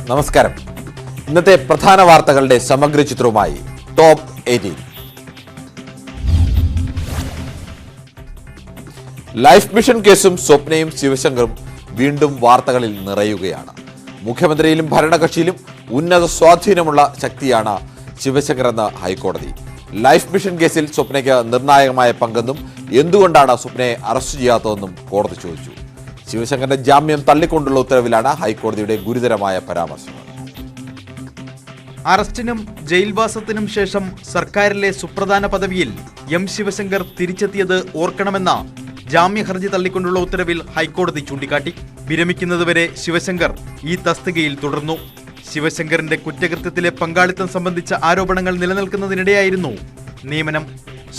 നമസ്കാരം. ഇന്നത്തെ പ്രധാന വാർത്തകളുടെ സമഗ്ര ചിത്രവുമായി ടോപ്പ് 18. ലൈഫ് മിഷൻ കേസും സ്വപ്നയും ശിവശങ്കറും വീണ്ടും വാർത്തകളിൽ നിറയുകയാണ്. മുഖ്യമന്ത്രിയിലും ഭരണകക്ഷിയിലും ഉന്നത സ്വാധീനമുള്ള ശക്തിയാണ് ശിവശങ്കർ എന്ന ഹൈക്കോടതി. ലൈഫ് മിഷൻ കേസിൽ സ്വപ്നയ്ക്ക് നിർണായകമായ പങ്കെന്നും എന്തുകൊണ്ടാണ് സ്വപ്നയെ അറസ്റ്റ് ചെയ്യാത്തതെന്നും കോടതി ചോദിച്ചു. ശിവശങ്കറിന്റെ ജാമ്യം തള്ളിക്കൊണ്ടുള്ള ഉത്തരവിലാണ് ഹൈക്കോടതിയുടെ ഗുരുതരമായ പരാമർശങ്ങൾ. അറസ്റ്റിനും ജയിൽവാസത്തിനും ശേഷം സർക്കാരിലെ സുപ്രധാന പദവിയിൽ എം ശിവശങ്കർ തിരിച്ചെത്തിയത് ഓർക്കണമെന്ന ജാമ്യ ഹർജി തള്ളിക്കൊണ്ടുള്ള ഉത്തരവിൽ ഹൈക്കോടതി ചൂണ്ടിക്കാട്ടി. വിരമിക്കുന്നതുവരെ ശിവശങ്കർ ഈ തസ്തികയിൽ തുടർന്നു. ശിവശങ്കറിന്റെ കുറ്റകൃത്യത്തിലെ പങ്കാളിത്തം സംബന്ധിച്ച ആരോപണങ്ങൾ നിലനിൽക്കുന്നതിനിടെയായിരുന്നു നിയമനം.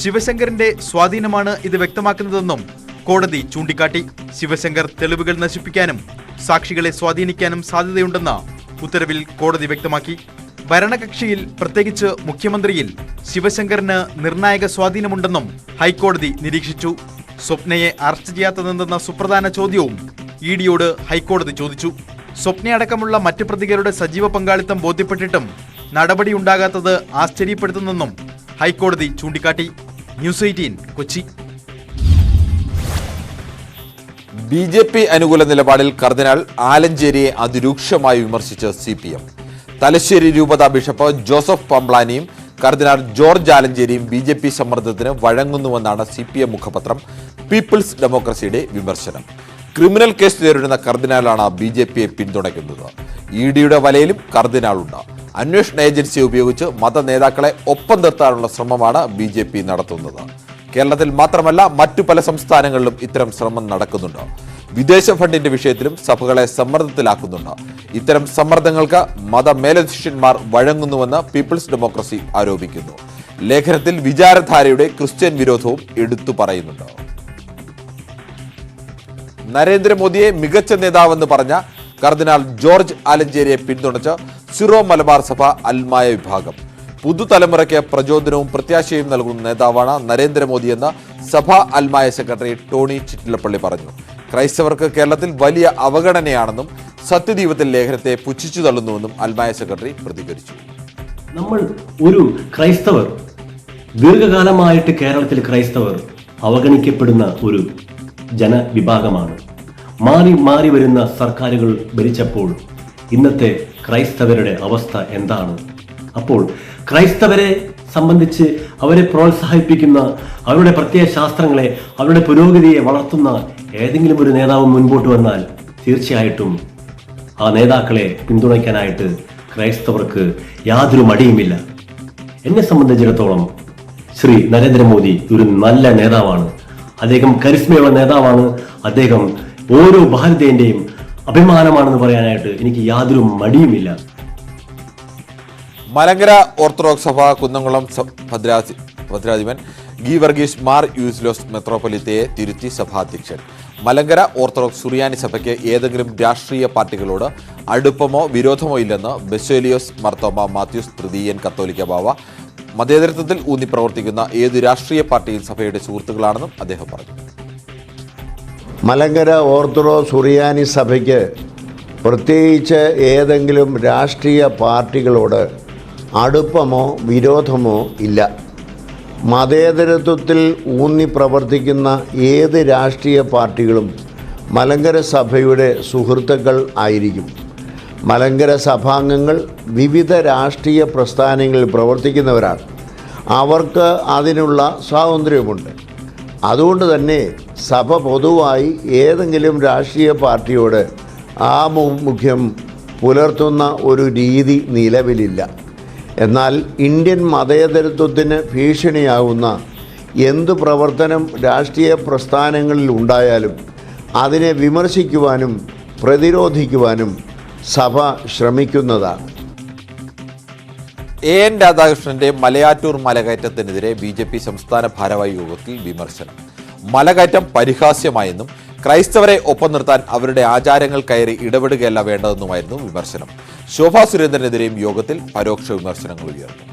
ശിവശങ്കറിന്റെ സ്വാധീനമാണ് ഇത് വ്യക്തമാക്കുന്നതെന്നും കോടതി ചൂണ്ടിക്കാട്ടി. ശിവശങ്കർ തെളിവുകൾ നശിപ്പിക്കാനും സാക്ഷികളെ സ്വാധീനിക്കാനും സാധ്യതയുണ്ടെന്ന് ഉത്തരവിൽ കോടതി വ്യക്തമാക്കി. ഭരണകക്ഷിയിൽ പ്രത്യേകിച്ച് മുഖ്യമന്ത്രിയിൽ ശിവശങ്കറിന് നിർണായക സ്വാധീനമുണ്ടെന്നും ഹൈക്കോടതി നിരീക്ഷിച്ചു. സ്വപ്നയെ അറസ്റ്റ് ചെയ്യാത്തതെന്ന സുപ്രധാന ചോദ്യവും ഇഡിയോട് ഹൈക്കോടതി ചോദിച്ചു. സ്വപ്നയടക്കമുള്ള മറ്റ് പ്രതികളുടെ സജീവ പങ്കാളിത്തം ബോധ്യപ്പെട്ടിട്ടും നടപടിയുണ്ടാകാത്തത് ആശ്ചര്യപ്പെടുത്തുന്നെന്നും ഹൈക്കോടതി ചൂണ്ടിക്കാട്ടി. ന്യൂസ് 18 കൊച്ചി. BJP അനുകൂല നിലപാടിൽ കർദിനാൾ ആലഞ്ചേരിയെ അതിരൂക്ഷമായി വിമർശിച്ച് CPM. തലശ്ശേരി രൂപതാ ബിഷപ്പ് ജോസഫ് പംപ്ലാനിയും കർദിനാൾ ജോർജ് ആലഞ്ചേരിയും BJP സമ്മർദ്ദത്തിന് വഴങ്ങുന്നുവെന്നാണ് CPM മുഖപത്രം പീപ്പിൾസ് ഡെമോക്രസിയുടെ വിമർശനം. ക്രിമിനൽ കേസ് നേരിടുന്ന കർദിനാളാണ് BJPയെ പിന്തുണയ്ക്കുന്നത്. EDയുടെ വലയിലും കർദിനാളുണ്ട്. അന്വേഷണ ഏജൻസിയെ ഉപയോഗിച്ച് മത നേതാക്കളെ ഒപ്പം നിർത്താനുള്ള ശ്രമമാണ് BJP നടത്തുന്നത്. കേരളത്തിൽ മാത്രമല്ല മറ്റു പല സംസ്ഥാനങ്ങളിലും ഇത്തരം ശ്രമം നടക്കുന്നുണ്ട്. വിദേശ ഫണ്ടിന്റെ വിഷയത്തിലും സഭകളെ സമ്മർദ്ദത്തിലാക്കുന്നുണ്ട്. ഇത്തരം സമ്മർദ്ദങ്ങൾക്ക് മതമേലധ്യക്ഷന്മാർ വഴങ്ങുന്നുവെന്ന് പീപ്പിൾസ് ഡെമോക്രസി ആരോപിക്കുന്നു. ലേഖനത്തിൽ വിചാരധാരയുടെ ക്രിസ്ത്യൻ വിരോധവും എടുത്തു പറയുന്നുണ്ട്. നരേന്ദ്രമോദിയെ മികച്ച നേതാവെന്ന് പറഞ്ഞ കർദിനാൾ ജോർജ് ആലഞ്ചേരിയെ പിന്തുണച്ച് സിറോ മലബാർ സഭ അൽമായ വിഭാഗം. പുതുതലമുറയ്ക്ക് പ്രചോദനവും പ്രത്യാശയും നൽകുന്ന നേതാവാണ് നരേന്ദ്രമോദിയെന്ന് സഭാ അൽമായ സെക്രട്ടറി ടോണി ചിറ്റിലപ്പള്ളി പറഞ്ഞു. ക്രൈസ്തവർക്ക് കേരളത്തിൽ വലിയ അവഗണനയാണെന്നും സത്യദീപത്തിൽ ലേഖനത്തെ പുച്ഛിച്ചു തള്ളുന്നുവെന്നും അൽമായ സെക്രട്ടറി പ്രതികരിച്ചു. നമ്മൾ ഒരു ക്രൈസ്തവർ ദീർഘകാലമായിട്ട് കേരളത്തിൽ ക്രൈസ്തവർ അവഗണിക്കപ്പെടുന്ന ഒരു ജനവിഭാഗമാണ്. മാറി മാറി വരുന്ന സർക്കാരുകൾ ഭരിച്ചപ്പോൾ ഇന്നത്തെ ക്രൈസ്തവരുടെ അവസ്ഥ എന്താണ്? അപ്പോൾ ക്രൈസ്തവരെ സംബന്ധിച്ച് അവരെ പ്രോത്സാഹിപ്പിക്കുന്ന, അവരുടെ പ്രത്യയ ശാസ്ത്രങ്ങളെ, അവരുടെ പുരോഗതിയെ വളർത്തുന്ന ഏതെങ്കിലും ഒരു നേതാവ് മുൻപോട്ട് വന്നാൽ തീർച്ചയായിട്ടും ആ നേതാക്കളെ പിന്തുണയ്ക്കാനായിട്ട് ക്രൈസ്തവർക്ക് യാതൊരു മടിയുമില്ല. എന്നെ സംബന്ധിച്ചിടത്തോളം ശ്രീ നരേന്ദ്രമോദി ഒരു നല്ല നേതാവാണ്. അദ്ദേഹം കരിസ്മയുള്ള നേതാവാണ്. അദ്ദേഹം ഓരോ ഭാരതീയന്റെയും അഭിമാനമാണെന്ന് പറയാനായിട്ട് എനിക്ക് യാതൊരു മടിയുമില്ല. മലങ്കര ഓർത്തഡോക്സ് സഭ കുന്നംകുളം ഭദ്രാധിപൻ ഗീവർഗീസ് മാർ യൂസ്ലോസ് മെത്രോപൊലിത്തയെ തിരുത്തി സഭാധ്യക്ഷൻ. മലങ്കര ഓർത്തഡോക്സ് സുറിയാനി സഭയ്ക്ക് ഏതെങ്കിലും രാഷ്ട്രീയ പാർട്ടികളോട് അടുപ്പമോ വിരോധമോ ഇല്ലെന്ന് ബസേലിയോസ് മർത്തോമ മാത്യൂസ് തൃതീയൻ കത്തോലിക്ക ബാവ. മതേതരത്വത്തിൽ ഊന്നി പ്രവർത്തിക്കുന്ന ഏത് രാഷ്ട്രീയ പാർട്ടിയും സഭയുടെ സുഹൃത്തുക്കളാണെന്നും അദ്ദേഹം പറഞ്ഞു. മലങ്കര ഓർത്തഡോക്സ് സുറിയാനി സഭയ്ക്ക് പ്രത്യേകിച്ച് ഏതെങ്കിലും രാഷ്ട്രീയ പാർട്ടികളോട് അടുപ്പമോ വിരോധമോ ഇല്ല. മതേതരത്വത്തിൽ ഊന്നി പ്രവർത്തിക്കുന്ന ഏത് രാഷ്ട്രീയ പാർട്ടികളും മലങ്കര സഭയുടെ സുഹൃത്തുക്കൾ ആയിരിക്കും. മലങ്കര സഭാംഗങ്ങൾ വിവിധ രാഷ്ട്രീയ പ്രസ്ഥാനങ്ങളിൽ പ്രവർത്തിക്കുന്നവരാണ്. അവർക്ക് അതിനുള്ള സ്വാതന്ത്ര്യമുണ്ട്. അതുകൊണ്ട് തന്നെ സഭ പൊതുവായി ഏതെങ്കിലും രാഷ്ട്രീയ പാർട്ടിയോട് ആഭിമുഖ്യം പുലർത്തുന്ന ഒരു രീതി നിലവിലില്ല. എന്നാൽ ഇന്ത്യൻ മതേതരത്വത്തിന് ഭീഷണിയാകുന്ന എന്തു പ്രവർത്തനം രാഷ്ട്രീയ പ്രസ്ഥാനങ്ങളിൽ ഉണ്ടായാലും അതിനെ വിമർശിക്കുവാനും പ്രതിരോധിക്കുവാനും സഭ ശ്രമിക്കുന്നതാണ്. AN രാധാകൃഷ്ണന്റെ മലയാറ്റൂർ മലകയറ്റത്തിനെതിരെ BJP സംസ്ഥാന ഭാരവാഹി യോഗത്തിൽ വിമർശനം. മലകയറ്റം പരിഹാസ്യമായെന്നും ക്രൈസ്തവരെ ഒപ്പം നിർത്താൻ അവരുടെ ആചാരങ്ങൾ കയറി ഇടപെടുകയല്ല വേണ്ടതെന്നുമായിരുന്നു വിമർശനം. ശോഭാ സുരേന്ദ്രനെതിരെയും യോഗത്തിൽ പരോക്ഷ വിമർശനങ്ങൾ ഉയർന്നു.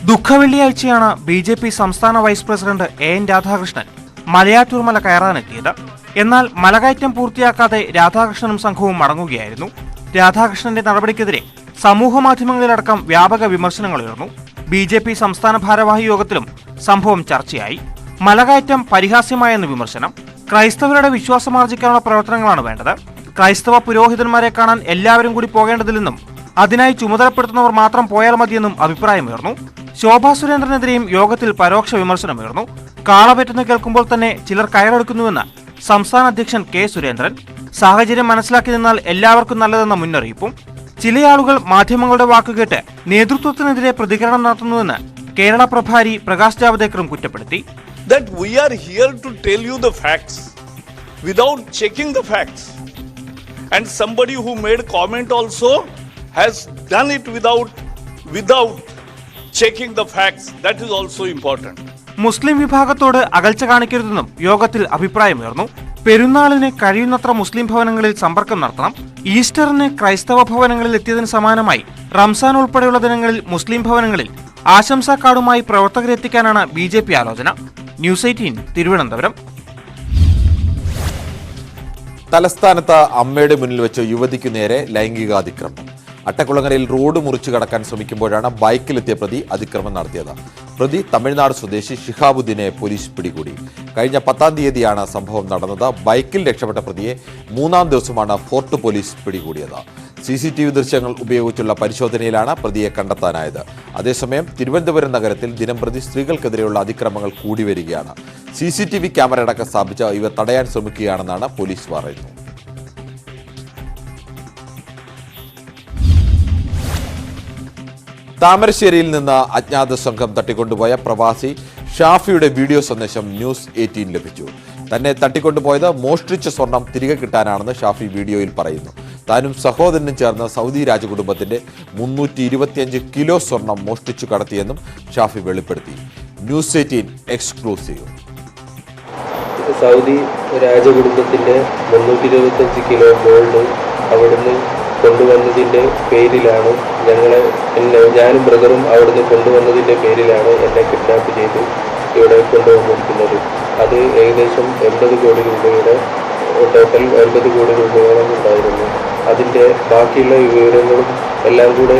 ദുഃഖവെള്ളിയാഴ്ചയാണ് BJP സംസ്ഥാന vice president AN Radhakrishnan Malayattoor മല കയറാനെത്തിയത്. എന്നാൽ മലകയറ്റം പൂർത്തിയാക്കാതെ രാധാകൃഷ്ണനും സംഘവും മടങ്ങുകയായിരുന്നു. രാധാകൃഷ്ണന്റെ നടപടിക്കെതിരെ സമൂഹമാധ്യമങ്ങളിലടക്കം വ്യാപക വിമർശനങ്ങൾ ഉയർന്നു. BJP സംസ്ഥാന ഭാരവാഹി യോഗത്തിലും സംഭവം ചർച്ചയായി. മലകയറ്റം പരിഹാസ്യമായെന്ന് വിമർശനം. ക്രൈസ്തവരുടെ വിശ്വാസമാർജിക്കാനുള്ള പ്രവർത്തനങ്ങളാണ് വേണ്ടത്. ക്രൈസ്തവ പുരോഹിതന്മാരെ കാണാൻ എല്ലാവരും കൂടി പോകേണ്ടതില്ലെന്നും അതിനായി ചുമതലപ്പെടുത്തുന്നവർ മാത്രം പോയാൽ മതിയെന്നും അഭിപ്രായമുയർന്നു. ശോഭാ സുരേന്ദ്രനെതിരെയും യോഗത്തിൽ പരോക്ഷ വിമർശനമുയർന്നു. കാളപെറ്റെന്ന് കേൾക്കുമ്പോൾ തന്നെ ചിലർ കയറെടുക്കുന്നുവെന്ന് സംസ്ഥാന അധ്യക്ഷൻ K. സുരേന്ദ്രൻ. സാഹചര്യം മനസ്സിലാക്കി നിന്നാൽ എല്ലാവർക്കും നല്ലതെന്ന മുന്നറിയിപ്പും. ചിലയാളുകൾ മാധ്യമങ്ങളുടെ വാക്കുകേട്ട് നേതൃത്വത്തിനെതിരെ പ്രതികരണം നടത്തുന്നുവെന്ന് കേരള പ്രഭാരി പ്രകാശ് ജാവ്ദേക്കറും കുറ്റപ്പെടുത്തി. That we are here to tell you the facts without checking the facts, and somebody who made comment also has done it without checking the facts. That is also important. മുസ്ലിം വിഭാഗത്തോട് അകൽച്ച കാണിക്കരുതെന്നും യോഗത്തിൽ അഭിപ്രായമുയർന്നു. പെരുന്നാളിന് കഴിയുന്നത്ര മുസ്ലിം ഭവനങ്ങളിൽ സമ്പർക്കം നടത്തണം. ഈസ്റ്ററിന് ക്രൈസ്തവ ഭവനങ്ങളിൽ എത്തിയതിന് സമാനമായി റംസാൻ ഉൾപ്പെടെയുള്ള ദിനങ്ങളിൽ മുസ്ലിം ഭവനങ്ങളിൽ ആശംസാ കാർഡുമായി പ്രവർത്തകരെ എത്തിക്കാനാണ് BJP ആലോചന. ന്യൂസ് 18 തിരുവനന്തപുരം. തലസ്ഥാനത്ത് അമ്മയുടെ മുന്നിൽ വെച്ച് യുവതിക്കു നേരെ ലൈംഗികാതിക്രമം. അട്ടക്കുളങ്ങരയിൽ റോഡ് മുറിച്ചു കടക്കാൻ ശ്രമിക്കുമ്പോഴാണ് ബൈക്കിലെത്തിയ പ്രതി അതിക്രമം നടത്തിയത്. പ്രതി തമിഴ്നാട് സ്വദേശി ഷിഹാബുദ്ദീനെ പോലീസ് പിടികൂടി. കഴിഞ്ഞ 10-ാം തീയതിയാണ് സംഭവം നടന്നത്. ബൈക്കിൽ രക്ഷപ്പെട്ട പ്രതിയെ 3-ാം ദിവസമാണ് ഫോർട്ട് പോലീസ് പിടികൂടിയത്. CCTV ദൃശ്യങ്ങൾ ഉപയോഗിച്ചുള്ള പരിശോധനയിലാണ് പ്രതിയെ കണ്ടെത്താനായത്. അതേസമയം തിരുവനന്തപുരം നഗരത്തിൽ ദിനംപ്രതി സ്ത്രീകൾക്കെതിരെയുള്ള അതിക്രമങ്ങൾ കൂടി വരികയാണ്. CCTV ക്യാമറ അടക്കം സ്ഥാപിച്ച് ഇവ തടയാൻ ശ്രമിക്കുകയാണെന്നാണ് പോലീസ് പറയുന്നത്. താമരശ്ശേരിയിൽ നിന്ന് അജ്ഞാത സംഘം തട്ടിക്കൊണ്ടുപോയ പ്രവാസി ഷാഫിയുടെ വീഡിയോ സന്ദേശം ന്യൂസ് 18 ലഭിച്ചു. തന്നെ തട്ടിക്കൊണ്ടുപോയത് മോഷ്ടിച്ച സ്വർണം തിരികെ കിട്ടാനാണെന്ന് ഷാഫി വീഡിയോയിൽ പറയുന്നു. താനും സഹോദരനും ചേർന്ന് സൗദി രാജകുടുംബത്തിന്റെ 325 കിലോ സ്വർണം മോഷ്ടിച്ചു കടത്തിയെന്നും ഷാഫി വെളിപ്പെടുത്തി. News 18 exclusive. സൗദി രാജകുടുംബത്തിന്റെ 325 കിലോ ഗോൾഡ് അവിടുന്ന് കൊണ്ടുവന്നതിന്റെ പേരിലാണ് ഞാനും ബ്രദറും അവിടുന്ന് കൊണ്ടുവന്നതിന്റെ പേരിലാണ് എന്നെ കിഡ്നാപ്പ് ചെയ്ത് ഇവിടെ കൊണ്ടുവന്നിരിക്കുന്നത്. അത് ഏകദേശം 80 കോടി രൂപയുടെ ടോട്ടൽ 80 കോടി രൂപയോളം ഉണ്ടായിരുന്നു. അതിന്റെ ബാക്കിയുള്ള വിവരങ്ങളും എല്ലാം കൂടെ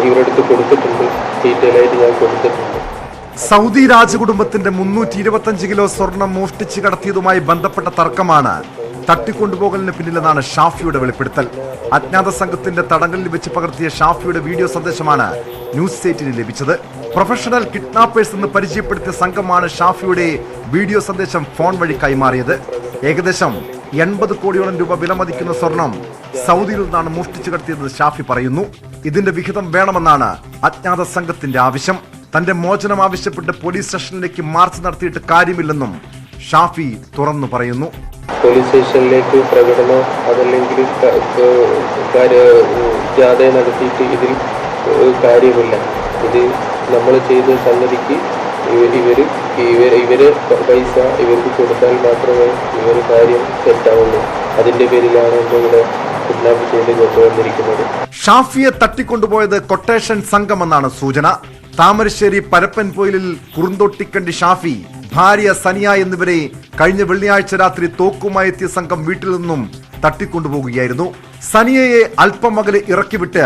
ഇവരെടുത്ത് കൊടുത്തിട്ടുണ്ട്. ഡീറ്റെയിൽ ആയിട്ട് ഞാൻ കൊടുത്തിട്ടുണ്ട്. സൗദി രാജകുടുംബത്തിന്റെ 325 കിലോ സ്വർണം മോഷ്ടിച്ചു കടത്തിയതുമായി ബന്ധപ്പെട്ട തർക്കമാണ് തട്ടിക്കൊണ്ടുപോകലിന് പിന്നിലെന്നാണ് ഷാഫിയുടെ വെളിപ്പെടുത്തൽ. അജ്ഞാത സംഘത്തിന്റെ തടങ്കലിൽ വെച്ച് പകർത്തിയ ഷാഫിയുടെ വീഡിയോ സന്ദേശമാണ് ന്യൂസ് 18 ലഭിച്ചത്. പ്രൊഫഷണൽ കിഡ്നാപ്പേഴ്സ് എന്ന് പരിചയപ്പെടുത്തിയ സംഘമാണ് ഷാഫിയുടെ വീഡിയോ സന്ദേശം ഫോൺ വഴി കൈമാറിയത്. ഏകദേശം 80 കോടിയോളം രൂപ വിലമതിക്കുന്ന സ്വർണം സൗദിയിൽ നിന്നാണ് മോഷ്ടിച്ചു കടത്തിയത് ഷാഫി പറയുന്നു. ഇതിന്റെ വിഹിതം വേണമെന്നാണ് അജ്ഞാത സംഘത്തിന്റെ ആവശ്യം. തന്റെ മോചനം ആവശ്യപ്പെട്ട് പോലീസ് സ്റ്റേഷനിലേക്ക് മാർച്ച് നടത്തിയിട്ട് കാര്യമില്ലെന്നും ഷാഫി തുറന്നു പറയുന്നു. പോലീസ് സ്റ്റേഷനിലേക്ക് പ്രകടനമോ അതല്ലെങ്കിൽ ജാഥ നടത്തിയിട്ട് ഇതിൽ കാര്യമില്ല. ഇത് നമ്മൾ ചെയ്ത സംഗതിക്ക് ഇവര് പൈസ ഇവർക്ക് കൊടുത്താൽ മാത്രമേ ഇവർ കാര്യം സെറ്റാവുള്ളൂ. അതിന്റെ പേരിലാണ് ഇവിടെ കിഡ്നാപ്പ് ചെയ്ത് കൊണ്ടുവന്നിരിക്കുന്നത്. ഷാഫിയെ തട്ടിക്കൊണ്ടുപോയത് കൊട്ടേഷൻ സംഘമെന്നാണ് സൂചന. താമരശ്ശേരി പരപ്പൻപൊയിലിൽ കുറുന്തോട്ടിക്കണ്ടി ഷാഫി, ഭാര്യ സനിയ എന്നിവരെ കഴിഞ്ഞ വെള്ളിയാഴ്ച രാത്രി തോക്കുമായി എത്തിയ സംഘം വീട്ടിൽ നിന്നും തട്ടിക്കൊണ്ടുപോകുകയായിരുന്നു. സനിയയെ അല്പം അകലെ ഇറക്കിവിട്ട്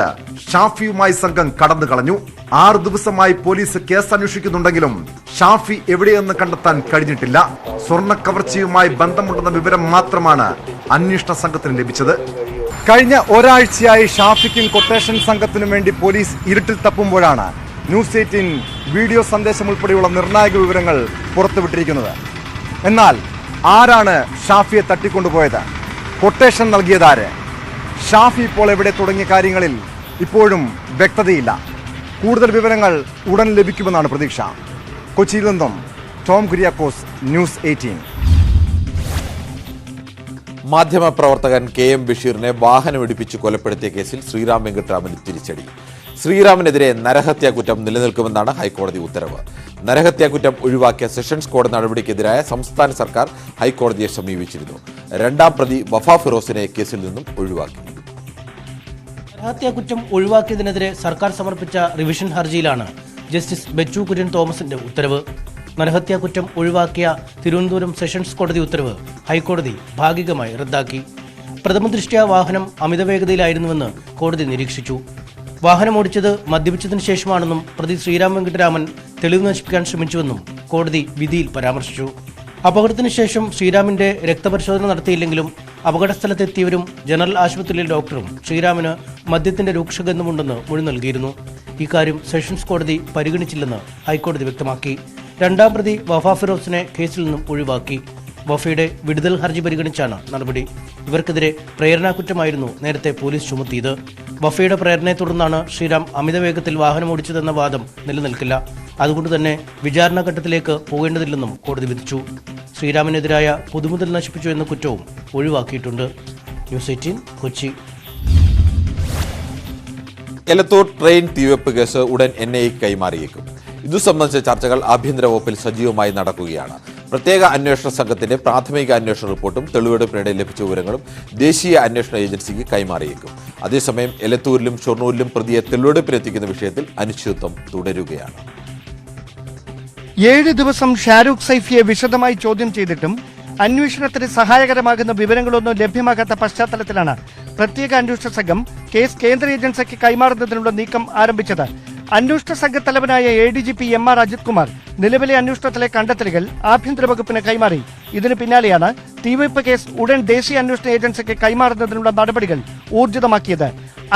ഷാഫിയുമായി സംഘം കടന്നു കളഞ്ഞു. 6 ദിവസമായി പോലീസ് കേസ് അന്വേഷിക്കുന്നുണ്ടെങ്കിലും ഷാഫി എവിടെയെന്ന് കണ്ടെത്താൻ കഴിഞ്ഞിട്ടില്ല. സ്വർണ്ണ കവർച്ചയുമായി ബന്ധമുണ്ടെന്ന വിവരം മാത്രമാണ് അന്വേഷണ സംഘത്തിന് ലഭിച്ചത്. കഴിഞ്ഞ ഒരാഴ്ചയായി ഷാഫിക്കും കൊട്ടേഷൻ സംഘത്തിനും വേണ്ടി പോലീസ് ഇരുട്ടിൽ തപ്പുമ്പോഴാണ് ന്യൂസ് 18 വീഡിയോ സന്ദേശം ഉൾപ്പെടെയുള്ള നിർണായക വിവരങ്ങൾ പുറത്തുവിട്ടിരിക്കുന്നത്. എന്നാൽ ആരാണ് ഷാഫിയെ തട്ടിക്കൊണ്ടുപോയത്? കൊട്ടേഷൻ നൽകിയതാര്? ഷാഫി ഇപ്പോൾ എവിടെ തുടങ്ങിയ കാര്യങ്ങളിൽ ഇപ്പോഴും വ്യക്തതയില്ല. കൂടുതൽ വിവരങ്ങൾ ഉടൻ ലഭിക്കുമെന്നാണ് പ്രതീക്ഷ. കൊച്ചിയിൽ നിന്നും ടോം കുര്യാക്കോസ്, ന്യൂസ് 18. മാധ്യമപ്രവർത്തകൻ KM ബഷീറിനെ വാഹനമിടിപ്പിച്ച് കൊലപ്പെടുത്തിയ കേസിൽ ശ്രീറാം വെങ്കിട്ടരാമന് തിരിച്ചടി. ശ്രീറാമിനെതിരെ നരഹത്യാ കുറ്റം നിലനിൽക്കുമെന്നാണ് ഹൈക്കോടതി ഉത്തരവ്. നരഹത്യാ കുറ്റം ഒഴിവാക്കിയ സെഷൻസ് കോടതി നടപടിക്കെതിരായ സംസ്ഥാന സർക്കാർ ഹൈക്കോടതിയെ സമീപിച്ചിരുന്നു. 2ാം പ്രതി വഫ ഫിറോസിനെ കേസിൽ നിന്നും ഒഴിവാക്കി. നരഹത്യാ കുറ്റം ഒഴിവാക്കിയതിനെതിരെ സർക്കാർ സമർപ്പിച്ച റിവിഷൻ ഹർജിയിലാണ് ജസ്റ്റിസ് ബെച്ചു കുര്യൻ തോമസിന്റെ ഉത്തരവ്. നരഹത്യാ കുറ്റം ഒഴിവാക്കിയ തിരുവനന്തപുരം സെഷൻസ് കോടതി ഉത്തരവ് ഹൈക്കോടതി ഭാഗികമായി റദ്ദാക്കി. പ്രഥമദൃഷ്ട്യാ വാഹനം അമിത വേഗതയിലായിരുന്നുവെന്ന് കോടതി നിരീക്ഷിച്ചു. വാഹനം ഓടിച്ചത് മദ്യപിച്ചതിന് ശേഷമാണെന്നും പ്രതി ശ്രീരാം വെങ്കിട്ടരാമൻ തെളിവ് നശിപ്പിക്കാൻ ശ്രമിച്ചുവെന്നും കോടതി വിധിയിൽ പരാമർശിച്ചു. അപകടത്തിന് ശേഷം ശ്രീരാമിന്റെ രക്തപരിശോധന നടത്തിയില്ലെങ്കിലും അപകടസ്ഥലത്തെത്തിയവരും ജനറൽ ആശുപത്രിയിലെ ഡോക്ടറും ശ്രീരാമിന് മദ്യത്തിന്റെ രൂക്ഷഗന്ധമുണ്ടെന്ന് മൊഴി നൽകിയിരുന്നു. ഇക്കാര്യം സെഷൻസ് കോടതി പരിഗണിച്ചില്ലെന്ന് ഹൈക്കോടതി വ്യക്തമാക്കി. രണ്ടാം പ്രതി വഫ ഫിറോസിനെ കേസിൽ നിന്നും ഒഴിവാക്കി. വഫയുടെ വിടുതൽ ഹർജി പരിഗണിച്ചാണ് നടപടി. ഇവർക്കെതിരെ പ്രേരണാകുറ്റമായിരുന്നു നേരത്തെ പോലീസ് ചുമത്തിയത്. വഫയുടെ പ്രേരണയെ തുടർന്നാണ് ശ്രീരാം അമിത വേഗത്തിൽ വാഹനമോടിച്ചതെന്ന വാദം നിലനിൽക്കില്ല. അതുകൊണ്ട് തന്നെ വിചാരണ ഘട്ടത്തിലേക്ക് പോകേണ്ടതില്ലെന്നും കോടതി വിധിച്ചു. ശ്രീരാമിനെതിരായ പൊതുമുതൽ നശിപ്പിച്ചു എന്ന കുറ്റവും ഒഴിവാക്കിയിട്ടുണ്ട്. ന്യൂസ് 18 കൊച്ചി. എലത്തൂർ ട്രെയിൻ തീവെപ്പ് കേസ് ഉടൻ NIA കൈമാറിയേക്കും. ഇതു സംബന്ധിച്ച ചർച്ചകൾ ആഭ്യന്തര വകുപ്പിൽ സജീവമായി നടക്കുകയാണ്. പ്രത്യേക അന്വേഷണ സംഘത്തിന്റെ പ്രാഥമിക അന്വേഷണ റിപ്പോർട്ടും തെളിവെടുപ്പിനിടെ ലഭിച്ച വിവരങ്ങളും ദേശീയ അന്വേഷണ ഏജൻസിക്ക് കൈമാറിയേക്കും. അതേസമയം എലത്തൂരിലും ഷൊർണൂരിലും പ്രതിയെ തെളിവെടുപ്പിനെത്തിക്കുന്ന വിഷയത്തിൽ അനിശ്ചിതത്വം തുടരുകയാണ്. 7 ദിവസം ഷാരൂഖ് സൈഫിയെ വിശദമായി ചോദ്യം ചെയ്തിട്ടും അന്വേഷണത്തിന് സഹായകരമാകുന്ന വിവരങ്ങളൊന്നും ലഭ്യമാകാത്ത പശ്ചാത്തലത്തിലാണ് പ്രത്യേക അന്വേഷണ സംഘം കേസ് കേന്ദ്ര ഏജൻസിക്ക് കൈമാറുന്നതിനുള്ള നീക്കം ആരംഭിച്ചത്. അന്വേഷണ സംഘത്തലവനായ ADGP MR അജിത് കുമാർ നിലവിലെ അന്വേഷണത്തിലെ കണ്ടെത്തലുകൾ ആഭ്യന്തര വകുപ്പിന് കൈമാറി. ഇതിന് പിന്നാലെയാണ് തീവെപ്പ് കേസ് ഉടൻ ദേശീയ അന്വേഷണ ഏജൻസിക്ക് കൈമാറുന്നതിനുള്ള നടപടികൾ ഊർജിതമാക്കിയത്.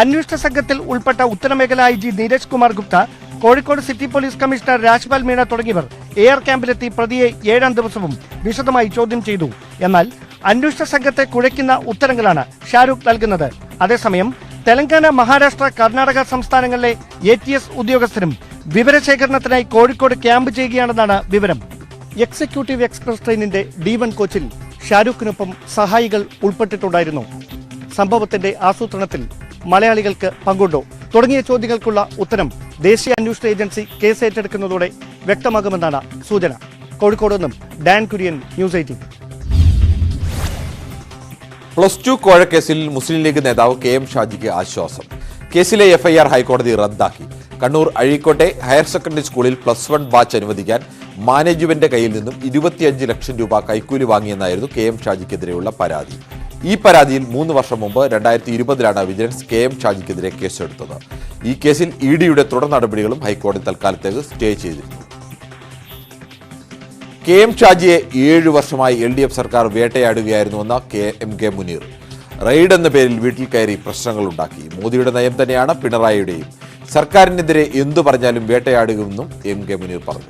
അന്വേഷണ സംഘത്തിൽ ഉൾപ്പെട്ട ഉത്തരമേഖല IG Neeraj Kumar Gupta, Kozhikode city police commissioner Rajpal Meena തുടങ്ങിയവർ AR ക്യാമ്പിലെത്തി പ്രതിയെ 7ാം ദിവസവും വിശദമായി ചോദ്യം ചെയ്തു. എന്നാൽ അന്വേഷണ സംഘത്തെ കുഴയ്ക്കുന്ന ഉത്തരങ്ങളാണ് ഷാരൂഖ് നൽകുന്നത്. അതേസമയം തെലങ്കാന, മഹാരാഷ്ട്ര, കർണാടക സംസ്ഥാനങ്ങളിലെ ATS ഉദ്യോഗസ്ഥരും വിവരശേഖരണത്തിനായി കോഴിക്കോട് ക്യാമ്പ് ചെയ്യുകയാണെന്നാണ് വിവരം. എക്സിക്യൂട്ടീവ് എക്സ്പ്രസ് ട്രെയിനിന്റെ D1 കോച്ചിൽ ഷാരൂഖിനൊപ്പം സഹായികൾ ഉൾപ്പെട്ടിട്ടുണ്ടായിരുന്നു. സംഭവത്തിന്റെ ആസൂത്രണത്തിൽ മലയാളികൾക്ക് പങ്കുണ്ടോ തുടങ്ങിയ ചോദ്യങ്ങൾക്കുള്ള ഉത്തരം ദേശീയ അന്വേഷണ ഏജൻസി കേസ് ഏറ്റെടുക്കുന്നതോടെ വ്യക്തമാകുമെന്നാണ് സൂചന. കോഴിക്കോട് നിന്നും ഡാൻ കുര്യൻ, ന്യൂസ് 18. +2 കോഴക്കേസിൽ മുസ്ലിം ലീഗ് നേതാവ് KM ഷാജിക്ക് ആശ്വാസം. കേസിലെ FIR ഹൈക്കോടതി റദ്ദാക്കി. കണ്ണൂർ അഴീക്കോട്ടെ ഹയർ സെക്കൻഡറി സ്കൂളിൽ +1 ബാച്ച് അനുവദിക്കാൻ മാനേജ്മെന്റ് കയ്യിൽ നിന്നും 25 ലക്ഷം രൂപ കൈക്കൂലി വാങ്ങിയെന്നായിരുന്നു KM ഷാജിക്കെതിരെയുള്ള പരാതി. ഈ പരാതിയിൽ 3 വർഷം മുമ്പ് 2020-ലാണ് വിജിലൻസ് KM ഷാജിക്കെതിരെ കേസെടുത്തത്. ഈ കേസിൽ EDയുടെ തുടർ നടപടികളും ഹൈക്കോടതി തൽക്കാലത്തേക്ക് സ്റ്റേ ചെയ്തിരുന്നു. KM ഷാജിയെ 7 വർഷമായി LDF സർക്കാർ വേട്ടയാടുകയായിരുന്നുവെന്ന MK മുനീർ. റെയ്ഡ് എന്ന പേരിൽ വീട്ടിൽ കയറി പ്രശ്നങ്ങളുണ്ടാക്കി. മോദിയുടെ നയം തന്നെയാണ് പിണറായിയുടെയും. സർക്കാരിനെതിരെ എന്തു പറഞ്ഞാലും വേട്ടയാടുകയെന്നും MK മുനീർ പറഞ്ഞു.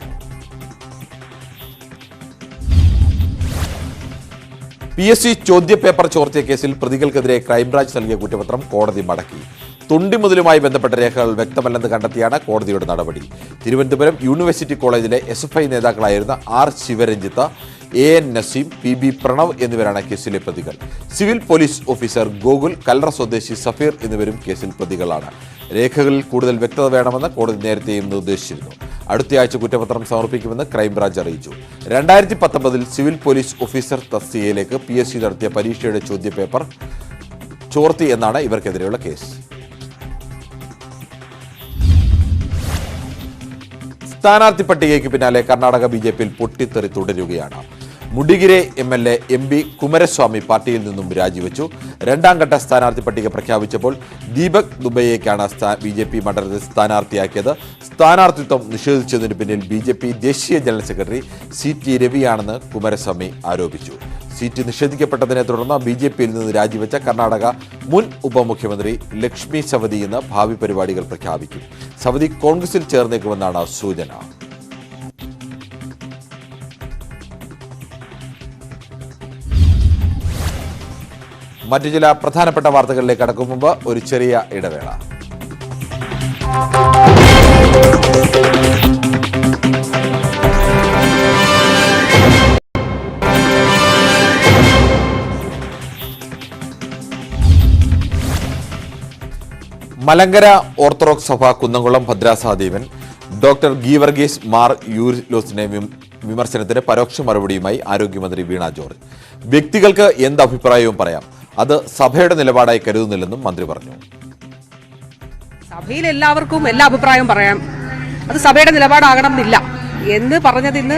PSC ചോദ്യപേപ്പർ ചോർത്തിയ കേസിൽ പ്രതികൾക്കെതിരെ ക്രൈംബ്രാഞ്ച് നൽകിയ കുറ്റപത്രം കോടതി മടക്കി. തൊണ്ടിമുതലുമായി ബന്ധപ്പെട്ട രേഖകൾ വ്യക്തമല്ലെന്ന് കണ്ടെത്തിയാണ് കോടതിയുടെ നടപടി. തിരുവനന്തപുരം യൂണിവേഴ്സിറ്റി കോളേജിലെ SFI നേതാക്കളായിരുന്ന R Sivaranjith, AN Naseem, PB Pranav എന്നിവരാണ് കേസിലെ പ്രതികൾ. Civil police officer Gokul, Kallara സ്വദേശി സഫീർ എന്നിവരും കേസിൽ പ്രതികളാണ്. രേഖകളിൽ കൂടുതൽ വ്യക്തത വേണമെന്ന് കോടതി നേരത്തെയും നിർദ്ദേശിച്ചിരുന്നു. അടുത്തയാഴ്ച കുറ്റപത്രം സമർപ്പിക്കുമെന്ന് ക്രൈംബ്രാഞ്ച് അറിയിച്ചു. 2019 സിവിൽ പോലീസ് ഓഫീസർ തസ്തികയിലേക്ക് PSC നടത്തിയ പരീക്ഷയുടെ ചോദ്യപേപ്പർ ചോർത്തി എന്നാണ് ഇവർക്കെതിരെയുള്ള കേസ്. സ്ഥാനാർത്ഥി പട്ടികയ്ക്ക് പിന്നാലെ കർണാടക BJPയിൽ പൊട്ടിത്തെറി തുടരുകയാണ്. മുഡിഗിരെ MLA MB കുമാരസ്വാമി പാർട്ടിയിൽ നിന്നും രാജിവെച്ചു. 2ാം ഘട്ട സ്ഥാനാർത്ഥി പട്ടിക പ്രഖ്യാപിച്ചപ്പോൾ ദീപക് ദുബൈയേക്കാണ് BJP മണ്ഡലത്തിൽ സ്ഥാനാർത്ഥിയാക്കിയത്. സ്ഥാനാർത്ഥിത്വം നിഷേധിച്ചതിന് പിന്നിൽ BJP ദേശീയ ജനറൽ സെക്രട്ടറി CT രവിയാണെന്ന് കുമാരസ്വാമി ആരോപിച്ചു. സീറ്റ് നിഷേധിക്കപ്പെട്ടതിനെ തുടർന്ന് BJPയിൽ നിന്ന് രാജിവെച്ച കർണാടക മുൻ ഉപമുഖ്യമന്ത്രി ലക്ഷ്മി സവതി ഇന്ന് ഭാവി പരിപാടികൾ പ്രഖ്യാപിക്കും. സവതി കോൺഗ്രസിൽ ചേർന്നേക്കുമെന്നാണ് സൂചന. മറ്റു ചില പ്രധാനപ്പെട്ട വാർത്തകളിലേക്ക് കടക്കും മുമ്പ് ഒരു ചെറിയ ഇടവേള. മലങ്കര ഓർത്തഡോക്സ് സഭ കുന്നംകുളം ഭദ്രാസഹാദേവൻ ഡോക്ടർ ഗീവർഗീസ് മാർ യൂരിലോസിനെ വിമർശനത്തിന് പരോക്ഷ മറുപടിയുമായി ആരോഗ്യമന്ത്രി വീണ ജോർജ്. വ്യക്തികൾക്ക് എന്ത് അഭിപ്രായവും പറയാം, അത് സഭയുടെ നിലപാടായി കരുതുന്നില്ലെന്നും മന്ത്രി പറഞ്ഞു. സഭയിൽ എല്ലാവർക്കും എല്ലാ അഭിപ്രായവും പറയാം, അത് സഭയുടെ നിലപാടാകണം എന്നില്ല എന്ന് പറഞ്ഞതിന്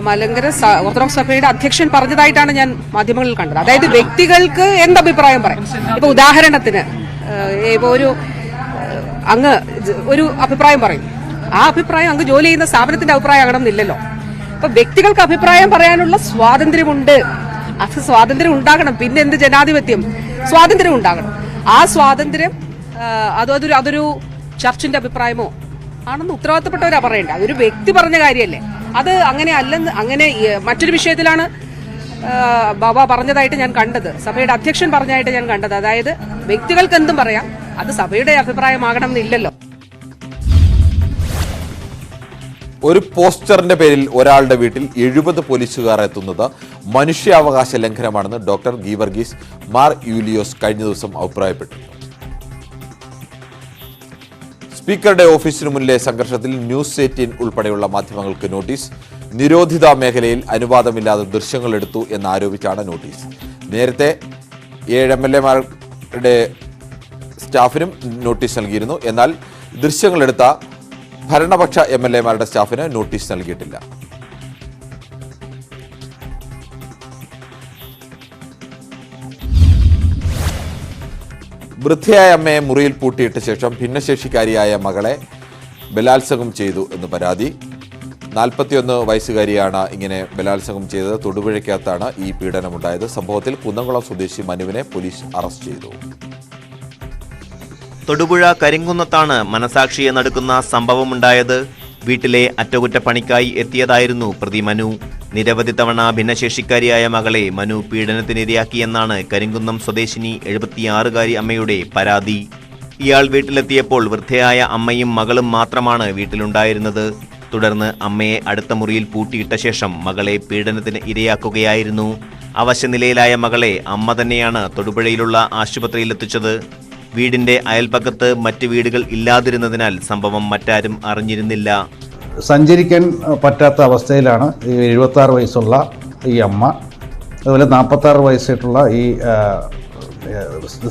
മലങ്കര ഓർത്തഡോക്സ് സഭയുടെ അധ്യക്ഷൻ പറഞ്ഞതായിട്ടാണ് ഞാൻ മാധ്യമങ്ങളിൽ കണ്ടത്. അതായത് വ്യക്തികൾക്ക് എന്തഭിപ്രായം പറയാം. ഇപ്പൊ ഉദാഹരണത്തിന് ഇപ്പൊ അങ്ങ് ഒരു അഭിപ്രായം പറയും, ആ അഭിപ്രായം അങ്ങ് ജോലി ചെയ്യുന്ന സ്ഥാപനത്തിന്റെ അഭിപ്രായം ആകണമെന്നില്ലല്ലോ. അപ്പൊ വ്യക്തികൾക്ക് അഭിപ്രായം പറയാനുള്ള സ്വാതന്ത്ര്യമുണ്ട്. അത് സ്വാതന്ത്ര്യം ഉണ്ടാകണം. പിന്നെ എന്ത് ജനാധിപത്യം? സ്വാതന്ത്ര്യം ഉണ്ടാകണം. ആ സ്വാതന്ത്ര്യം അതൊരു ചർച്ചിന്റെ അഭിപ്രായമോ ആണെന്ന് ഉത്തരവാദിത്തപ്പെട്ടവരാ പറയേണ്ടത്. അതൊരു വ്യക്തി പറഞ്ഞ കാര്യമല്ലേ. അത് അങ്ങനെ അല്ലെന്ന് അങ്ങനെ മറ്റൊരു വിഷയത്തിലാണ് ബാബ പറഞ്ഞതായിട്ട് ഞാൻ കണ്ടത്, സഭയുടെ അധ്യക്ഷൻ പറഞ്ഞതായിട്ട് ഞാൻ കണ്ടത്. അതായത് വ്യക്തികൾക്ക് എന്തും പറയാം, അത് സഭയുടെ അഭിപ്രായമാകണം എന്നില്ലല്ലോ. ഒരു പോസ്റ്ററിന്റെ പേരിൽ ഒരാളുടെ വീട്ടിൽ 70 പോലീസുകാർ എത്തുന്നത് മനുഷ്യാവകാശ ലംഘനമാണെന്ന് ഡോക്ടർ ഗീവർഗീസ് മാർ യൂലിയോസ് കഴിഞ്ഞ ദിവസം അഭിപ്രായപ്പെട്ടു. സ്പീക്കറുടെ ഓഫീസിനു മുന്നിലെ സംഘർഷത്തിൽ ന്യൂസ് 18 ഉൾപ്പെടെയുള്ള മാധ്യമങ്ങൾക്ക് നോട്ടീസ്. നിരോധിത മേഖലയിൽ അനുവാദമില്ലാതെ ദൃശ്യങ്ങൾ എടുത്തു എന്നാരോപിച്ചാണ് നോട്ടീസ്. നേരത്തെ 7 MLA-മാരുടെ സ്റ്റാഫിനും നോട്ടീസ് നൽകിയിരുന്നു. എന്നാൽ ദൃശ്യങ്ങളെടുത്ത ഭരണപക്ഷ MLA-മാരുടെ സ്റ്റാഫിന് നോട്ടീസ് നൽകിയിട്ടില്ല. വൃദ്ധയായ അമ്മയെ മുറിയിൽ പൂട്ടിയിട്ട ശേഷം ഭിന്നശേഷിക്കാരിയായ മകളെ ബലാത്സംഗം ചെയ്തു എന്ന് പരാതി. 41 വയസ്സുകാരിയാണ് ഇങ്ങനെ ബലാത്സംഗം ചെയ്തത്. തൊടുപുഴയ്ക്കകത്താണ് ഈ പീഡനമുണ്ടായത്. സംഭവത്തിൽ കുന്നംകുളം സ്വദേശി മനുവിനെ പോലീസ് അറസ്റ്റ് ചെയ്തു. തൊടുപുഴ കരിങ്കുന്നത്താണ് മനസാക്ഷിയെ നടുക്കുന്ന സംഭവമുണ്ടായത്. വീട്ടിലെ അറ്റകുറ്റപ്പണിക്കായി എത്തിയതായിരുന്നു പ്രതി മനു. നിരവധി തവണ ഭിന്നശേഷിക്കാരിയായ മകളെ മനു പീഡനത്തിനിരയാക്കിയെന്നാണ് കരിങ്കുന്നം സ്വദേശിനി 76-കാരി അമ്മയുടെ പരാതി. ഇയാൾ വീട്ടിലെത്തിയപ്പോൾ വൃദ്ധയായ അമ്മയും മകളും മാത്രമാണ് വീട്ടിലുണ്ടായിരുന്നത്. തുടർന്ന് അമ്മയെ അടുത്ത മുറിയിൽ പൂട്ടിയിട്ട ശേഷം മകളെ പീഡനത്തിന് ഇരയാക്കുകയായിരുന്നു. അവശനിലയിലായ മകളെ അമ്മ തന്നെയാണ് തൊടുപുഴയിലുള്ള ആശുപത്രിയിലെത്തിച്ചത്. വീടിന്റെ അയൽപക്കത്ത് മറ്റ് വീടുകൾ ഇല്ലാതിരുന്നതിനാൽ സംഭവം മറ്റാരും അറിഞ്ഞിരുന്നില്ല. സഞ്ചരിക്കാൻ പറ്റാത്ത അവസ്ഥയിലാണ് 76 വയസ്സുള്ള ഈ അമ്മ, അതുപോലെ 46 വയസ്സായിട്ടുള്ള ഈ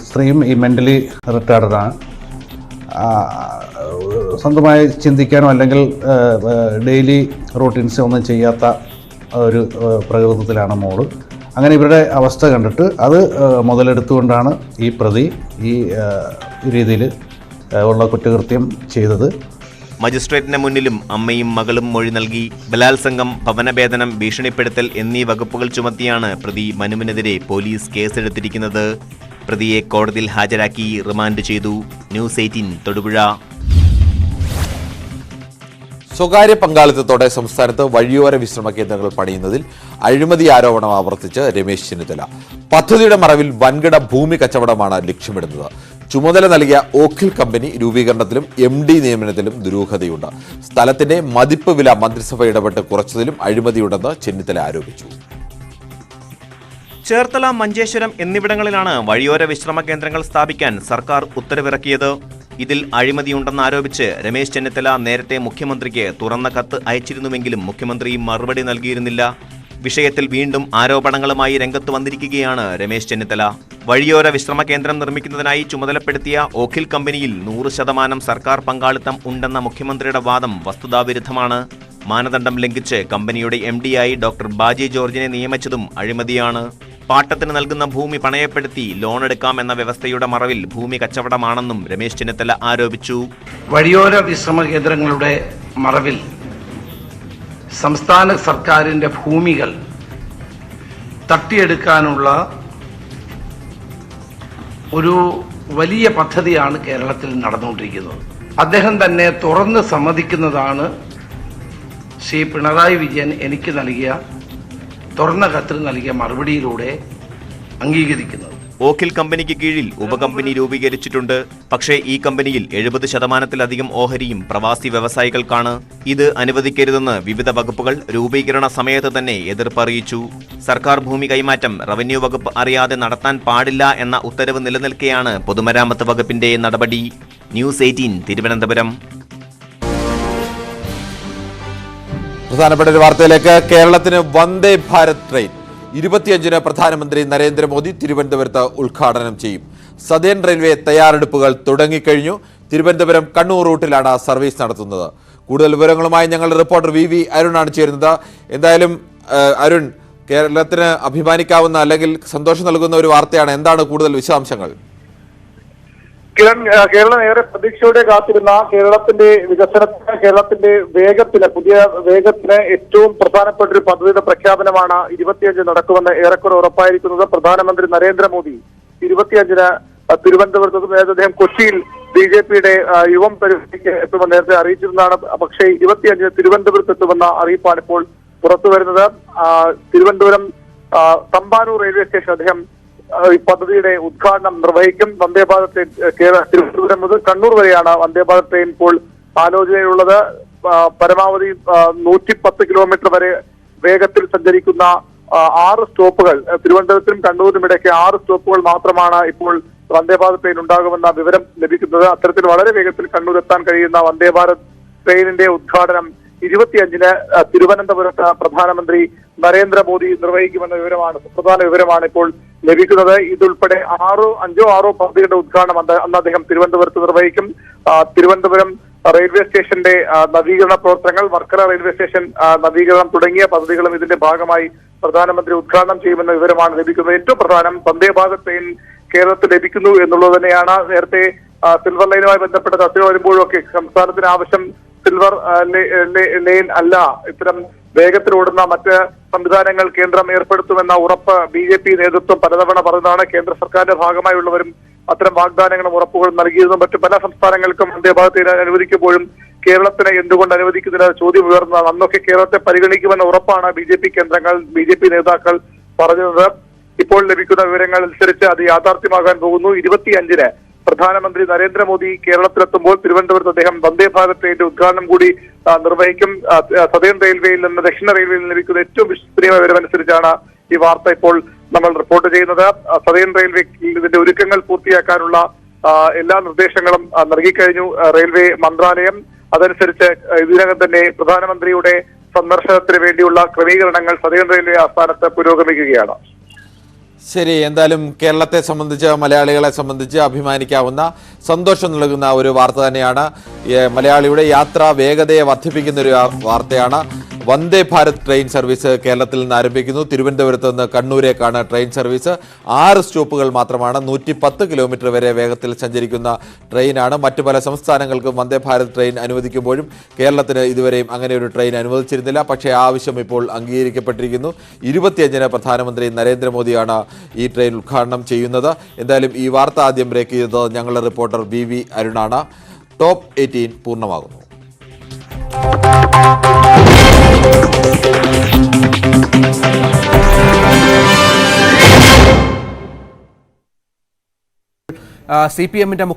സ്ത്രീയും ഈ മെൻ്റലി റിട്ടാർഡാണ്. സ്വന്തമായി ചിന്തിക്കാനോ അല്ലെങ്കിൽ ഡെയിലി റൂട്ടീൻസ് ഒന്നും ചെയ്യാത്ത ഒരു പ്രകൃതത്തിലാണ് മോള്. അങ്ങനെ ഇവരുടെ അവസ്ഥ കണ്ടിട്ട് അത് മുതലെടുത്തുകൊണ്ടാണ് ഈ പ്രതി ഈ രീതിയിൽ ഉള്ള കുറ്റകൃത്യം ചെയ്തത്. മജിസ്ട്രേറ്റിന് മുന്നിലും അമ്മയും മകളും മൊഴി നൽകി. ബലാത്സംഗം, ഭവനഭേദനം, ഭീഷണിപ്പെടുത്തൽ എന്നീ വകുപ്പുകൾ ചുമത്തിയാണ് പ്രതി മനുവിനെതിരെ പോലീസ് കേസെടുത്തിരിക്കുന്നത്. പ്രതിയെ കോടതിയിൽ ഹാജരാക്കി റിമാൻഡ് ചെയ്തു. ന്യൂസ് 18 തൊടുപുഴ. സ്വകാര്യ പങ്കാളിത്തത്തോടെ സംസ്ഥാനത്ത് വഴിയോര വിശ്രമ കേന്ദ്രങ്ങൾ പണിയുന്നതിൽ അഴിമതി ആരോപണം ആവർത്തിച്ച് രമേശ് ചെന്നിത്തല. പദ്ധതിയുടെ മറവിൽ വൻകിട ഭൂമി കച്ചവടമാണ് ലക്ഷ്യമിടുന്നത്. ചുമതല നൽകിയ ഓഖിൽ കമ്പനി രൂപീകരണത്തിലും MD നിയമനത്തിലും ദുരൂഹതയുണ്ട്. സ്ഥലത്തിന്റെ മതിപ്പ് വില മന്ത്രിസഭ ഇടപെട്ട് കുറച്ചതിലും അഴിമതിയുണ്ടെന്ന് ചെന്നിത്തല ആരോപിച്ചു. ചേർത്തല, മഞ്ചേശ്വരം എന്നിവിടങ്ങളിലാണ് വഴിയോര വിശ്രമ കേന്ദ്രങ്ങൾ സ്ഥാപിക്കാൻ സർക്കാർ ഉത്തരവിറക്കിയത്. ഇതിൽ അഴിമതിയുണ്ടെന്നാരോപിച്ച് രമേശ് ചെന്നിത്തല നേരത്തെ മുഖ്യമന്ത്രിക്ക് തുറന്ന കത്ത് അയച്ചിരുന്നുവെങ്കിലും മുഖ്യമന്ത്രി മറുപടി നൽകിയിരുന്നില്ല. വിഷയത്തിൽ വീണ്ടും ആരോപണങ്ങളുമായി രംഗത്ത് വന്നിരിക്കുകയാണ് രമേശ് ചെന്നിത്തല. വഴിയോര വിശ്രമ കേന്ദ്രം നിർമ്മിക്കുന്നതിനായി ചുമതലപ്പെടുത്തിയ ഓഖിൽ കമ്പനിയിൽ 100% സർക്കാർ പങ്കാളിത്തം ഉണ്ടെന്ന മുഖ്യമന്ത്രിയുടെ വാദം വസ്തുതാവിരുദ്ധമാണ്. മാനദണ്ഡം ലംഘിച്ച് കമ്പനിയുടെ MD-യായി ഡോക്ടർ ബാജി ജോർജിനെ നിയമിച്ചതും അഴിമതിയാണ്. പാട്ടത്തിന് നൽകുന്ന ഭൂമി പണയപ്പെടുത്തി ലോണെടുക്കാമെന്ന വ്യവസ്ഥയുടെ മറവിൽ ഭൂമി കച്ചവടമാണെന്നും രമേശ് ചെന്നിത്തല ആരോപിച്ചു. വഴിയോര വിശ്രമ കേന്ദ്രങ്ങളുടെ മറവിൽ സംസ്ഥാന സർക്കാരിന്റെ ഭൂമികൾ തട്ടിയെടുക്കാനുള്ള ഒരു വലിയ പദ്ധതിയാണ് കേരളത്തിൽ നടന്നുകൊണ്ടിരിക്കുന്നത്. അദ്ദേഹം തന്നെ തുറന്ന് സമ്മതിക്കുന്നതാണ് ശ്രീ പിണറായി വിജയൻ എനിക്ക് നൽകിയ തുറന്ന കത്തിൽ നൽകിയ മറുപടിയിലൂടെ അംഗീകരിക്കുന്നത്. ഓഖിൽ കമ്പനിക്ക് കീഴിൽ ഉപകമ്പനി രൂപീകരിച്ചിട്ടുണ്ട്. പക്ഷേ ഈ കമ്പനിയിൽ 70%-ലധികം ഓഹരിയും പ്രവാസി വ്യവസായികൾക്കാണ്. ഇത് അനുവദിക്കരുതെന്ന് വിവിധ വകുപ്പുകൾ രൂപീകരണ സമയത്ത് തന്നെ എതിർപ്പറിയിച്ചു. സർക്കാർ ഭൂമി കൈമാറ്റം റവന്യൂ വകുപ്പ് അറിയാതെ നടത്താൻ പാടില്ല എന്ന ഉത്തരവ് നിലനിൽക്കെയാണ് പൊതുമരാമത്ത് വകുപ്പിന്റെ നടപടി. ന്യൂസ് 18 തിരുവനന്തപുരം. പ്രധാനപ്പെട്ട ഒരു വാർത്തയിലേക്ക്. കേരളത്തിന് വന്ദേ ഭാരത് ട്രെയിൻ 25-ന് പ്രധാനമന്ത്രി നരേന്ദ്രമോദി തിരുവനന്തപുരത്ത് ഉദ്ഘാടനം ചെയ്യും. സദേൺ റെയിൽവേ തയ്യാറെടുപ്പുകൾ തുടങ്ങിക്കഴിഞ്ഞു. തിരുവനന്തപുരം കണ്ണൂർ റൂട്ടിലാണ് സർവീസ് നടത്തുന്നത്. കൂടുതൽ വിവരങ്ങളുമായി ഞങ്ങളുടെ റിപ്പോർട്ടർ വി അരുണാണ് ചേരുന്നത്. എന്തായാലും അരുൺ, കേരളത്തിന് അഭിമാനിക്കാവുന്ന അല്ലെങ്കിൽ സന്തോഷം നൽകുന്ന ഒരു വാർത്തയാണ്. എന്താണ് കൂടുതൽ വിശദാംശങ്ങൾ? കിരൺ, കേരളം ഏറെ പ്രതീക്ഷയോടെ കാത്തിരുന്ന കേരളത്തിന്റെ വികസനത്തിന്, കേരളത്തിന്റെ വേഗത്തിന്, പുതിയ വേഗത്തിന് ഏറ്റവും പ്രധാനപ്പെട്ട ഒരു പദ്ധതിയുടെ പ്രഖ്യാപനമാണ് 25 നടക്കുമെന്ന് ഏറെക്കുറെ ഉറപ്പായിരിക്കുന്നത്. പ്രധാനമന്ത്രി നരേന്ദ്രമോദി 25-ന് തിരുവനന്തപുരത്ത് അദ്ദേഹം കൊച്ചിയിൽ BJPയുടെ യുവം പരിപാടിക്ക് എത്തുമെന്ന് നേരത്തെ അറിയിച്ചിരുന്നതാണ്. പക്ഷേ 25-ന് തിരുവനന്തപുരത്ത് എത്തുമെന്ന അറിയിപ്പാണ് ഇപ്പോൾ പുറത്തു വരുന്നത്. തിരുവനന്തപുരം തമ്പാനൂർ റെയിൽവേ സ്റ്റേഷൻ അദ്ദേഹം ഈ പദ്ധതിയുടെ ഉദ്ഘാടനം നിർവഹിക്കും. വന്ദേഭാരത് ട്രെയിൻ തിരുവനന്തപുരം മുതൽ കണ്ണൂർ വരെയാണ് വന്ദേഭാരത് ട്രെയിൻ ഇപ്പോൾ ആലോചനയിലുള്ളത്. പരമാവധി 110 കിലോമീറ്റർ വരെ വേഗത്തിൽ സഞ്ചരിക്കുന്ന 6 സ്റ്റോപ്പുകൾ, തിരുവനന്തപുരത്തിനും കണ്ണൂരിനും ഇടയ്ക്ക് 6 സ്റ്റോപ്പുകൾ മാത്രമാണ് ഇപ്പോൾ വന്ദേഭാരത് ട്രെയിൻ ഉണ്ടാകുമെന്ന വിവരം ലഭിക്കുന്നത്. അത്തരത്തിൽ വളരെ വേഗത്തിൽ കണ്ണൂർ എത്താൻ കഴിയുന്ന വന്ദേഭാരത് ട്രെയിനിന്റെ ഉദ്ഘാടനം 25-ന് തിരുവനന്തപുരത്ത് പ്രധാനമന്ത്രി നരേന്ദ്രമോദി നിർവഹിക്കുമെന്ന വിവരമാണ്, സുപ്രധാന വിവരമാണ് ഇപ്പോൾ ലഭിക്കുന്നത്. ഇതുൾപ്പെടെ 5-6 പദ്ധതികളുടെ ഉദ്ഘാടനം അന്ന് അദ്ദേഹം തിരുവനന്തപുരത്ത് നിർവഹിക്കും. തിരുവനന്തപുരം റെയിൽവേ സ്റ്റേഷന്റെ നവീകരണ പ്രവർത്തനങ്ങൾ, വർക്കല റെയിൽവേ സ്റ്റേഷൻ നവീകരണം തുടങ്ങിയ പദ്ധതികളും ഇതിന്റെ ഭാഗമായി പ്രധാനമന്ത്രി ഉദ്ഘാടനം ചെയ്യുമെന്ന വിവരമാണ് ലഭിക്കുന്നത്. ഏറ്റവും പ്രധാനം വന്ദേഭാരത് ട്രെയിൻ കേരളത്തിൽ ലഭിക്കുന്നു എന്നുള്ളത് തന്നെയാണ്. നേരത്തെ സിൽവർ ലൈനുമായി ബന്ധപ്പെട്ട ചർച്ചകൾ വരുമ്പോഴൊക്കെ സംസ്ഥാനത്തിന് ആവശ്യം സിൽവർ ലൈൻ അല്ല, ഇത്തരം വേഗത്തിലോടുന്ന മറ്റ് സംവിധാനങ്ങൾ കേന്ദ്രം ഏർപ്പെടുത്തുമെന്ന ഉറപ്പ് BJP നേതൃത്വം പലതവണ പറഞ്ഞതാണ്. കേന്ദ്ര സർക്കാരിന്റെ ഭാഗമായുള്ളവരും അത്തരം വാഗ്ദാനങ്ങളും ഉറപ്പുകളും നൽകിയതും മറ്റു പല സംസ്ഥാനങ്ങൾക്കും വന്ദേഭാരത് അനുവദിക്കുമ്പോഴും കേരളത്തിന് എന്തുകൊണ്ട് അനുവദിക്കുന്നില്ല ചോദ്യം ഉയർന്നതാണ്. അന്നൊക്കെ കേരളത്തെ പരിഗണിക്കുമെന്ന ഉറപ്പാണ് BJP കേന്ദ്രങ്ങൾ, BJP നേതാക്കൾ പറഞ്ഞത്. ഇപ്പോൾ ലഭിക്കുന്ന വിവരങ്ങൾ അനുസരിച്ച് അത് യാഥാർത്ഥ്യമാകാൻ പോകുന്നു. 25-ന് പ്രധാനമന്ത്രി നരേന്ദ്രമോദി കേരളത്തിലെത്തുമ്പോൾ തിരുവനന്തപുരത്ത് അദ്ദേഹം വന്ദേഭാരത് ട്രെയിനിന്റെ ഉദ്ഘാടനം കൂടി നിർവഹിക്കും. സദേൺ റെയിൽവേയിൽ നിന്ന് ദക്ഷിണ റെയിൽവേയിൽ നിന്ന് ലഭിക്കുന്ന ഏറ്റവും വിശ്വസനീയമായ വിവരമനുസരിച്ചാണ് ഈ വാർത്ത ഇപ്പോൾ നമ്മൾ റിപ്പോർട്ട് ചെയ്യുന്നത്. സദേൺ റെയിൽവേ ഇതിന്റെ ഒരുക്കങ്ങൾ പൂർത്തിയാക്കാനുള്ള എല്ലാ നിർദ്ദേശങ്ങളും നൽകിക്കഴിഞ്ഞു റെയിൽവേ മന്ത്രാലയം. അതനുസരിച്ച് ഇതിനകം തന്നെ പ്രധാനമന്ത്രിയുടെ സന്ദർശനത്തിന് വേണ്ടിയുള്ള ക്രമീകരണങ്ങൾ സദേൺ റെയിൽവേ ആസ്ഥാനത്ത് പുരോഗമിക്കുകയാണ്. ശരി, എന്തായാലും കേരളത്തെ സംബന്ധിച്ച്, മലയാളികളെ സംബന്ധിച്ച് അഭിമാനിക്കാവുന്ന, സന്തോഷം നൽകുന്ന ഒരു വാർത്ത തന്നെയാണ്. മലയാളിയുടെ യാത്രാ വേഗതയെ വർദ്ധിപ്പിക്കുന്ന ഒരു വാർത്തയാണ്. വന്ദേ ഭാരത് ട്രെയിൻ സർവീസ് കേരളത്തിൽ നിന്ന് ആരംഭിക്കുന്നു. തിരുവനന്തപുരത്ത് നിന്ന് കണ്ണൂരേക്കാണ് ട്രെയിൻ സർവീസ്. 6 സ്റ്റോപ്പുകൾ മാത്രമാണ്. 110 കിലോമീറ്റർ വരെ വേഗത്തിൽ സഞ്ചരിക്കുന്ന ട്രെയിനാണ്. മറ്റു പല സംസ്ഥാനങ്ങൾക്കും വന്ദേ ഭാരത് ട്രെയിൻ അനുവദിക്കുമ്പോഴും കേരളത്തിന് ഇതുവരെയും അങ്ങനെ ഒരു ട്രെയിൻ അനുവദിച്ചിരുന്നില്ല. പക്ഷേ ആവശ്യം ഇപ്പോൾ അംഗീകരിക്കപ്പെട്ടിരിക്കുന്നു. 25-ന് പ്രധാനമന്ത്രി നരേന്ദ്രമോദിയാണ് ഈ ട്രെയിൻ ഉദ്ഘാടനം ചെയ്യുന്നത്. എന്തായാലും ഈ വാർത്ത ആദ്യം ബ്രേക്ക് ചെയ്തത് ഞങ്ങളുടെ റിപ്പോർട്ടർ വി അരുണാണ്. ടോപ്പ് 18 പൂർണ്ണമാകുന്നു. CPM